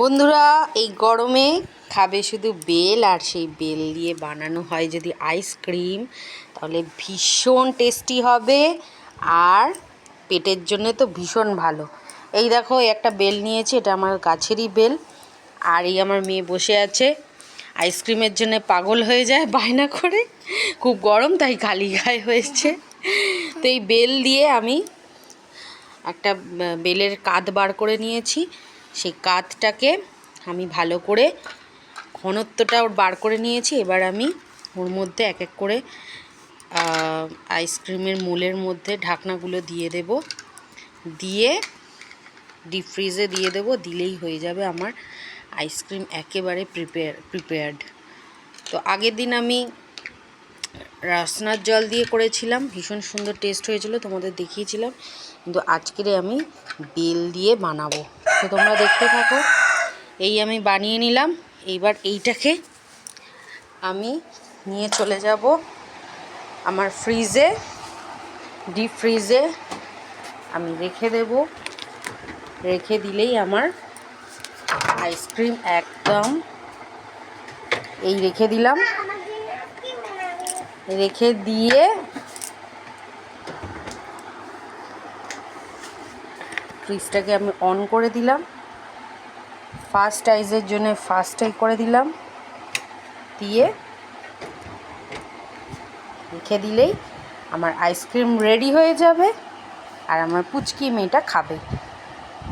বন্ধুরা এই গরমে খাবে শুধু বেল, আর সেই বেল দিয়ে বানানো হয় যদি আইসক্রিম, তাহলে ভীষণ টেস্টি হবে আর পেটের জন্য তো ভীষণ ভালো। এই দেখো একটা বেল নিয়েছি, এটা আমার গাছেরই বেল। আর এই আমার মেয়ে বসে আছে, আইসক্রিমের জন্য পাগল হয়ে যায় বায়না করে। খুব গরম তাই খালি গায়ে হয়েছে। তো এই বেল দিয়ে আমি একটা বেলের কাঁধ বার করে নিয়েছি। সেই কাঁধটাকে আমি ভালো করে ঘনত্বটা ওর বার করে নিয়েছি। এবার আমি ওর মধ্যে এক এক করে আইসক্রিমের মোলের মধ্যে ঢাকনাগুলো দিয়ে দেব, দিয়ে ডিপ ফ্রিজে দিয়ে দেব। দিলেই হয়ে যাবে আমার আইসক্রিম একেবারে প্রিপেয়ার্ড। তো আগের দিন আমি রাসনার জল দিয়ে করেছিলাম, ভীষণ সুন্দর টেস্ট হয়েছিল, তোমাদের দেখিয়েছিলাম। কিন্তু আজকের আমি বেল দিয়ে বানাবো, তো তোমরা দেখতে থাকো। এই আমি বানিয়ে নিলাম। এইবার এইটাকে আমি নিয়ে চলে যাব আমার ফ্রিজে, ডিপ ফ্রিজে আমি রেখে দেব। রেখে দিলেই আমার আইসক্রিম একদম, এই রেখে দিলাম। রেখে দিয়ে ফ্রিজটাকে আমি অন করে দিলাম, ফার্স্ট আইজের জন্য ফার্স্ট আই করে দিলাম, দিয়ে রেখে দিলেই আমার আইসক্রিম রেডি হয়ে যাবে আর আমার পুচকি মেয়েটা খাবে।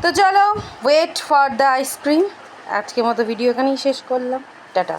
তো চলো, ওয়েট ফর দ্য আইসক্রিম। আজকের মতো ভিডিও এখানেই শেষ করলাম। টাটা।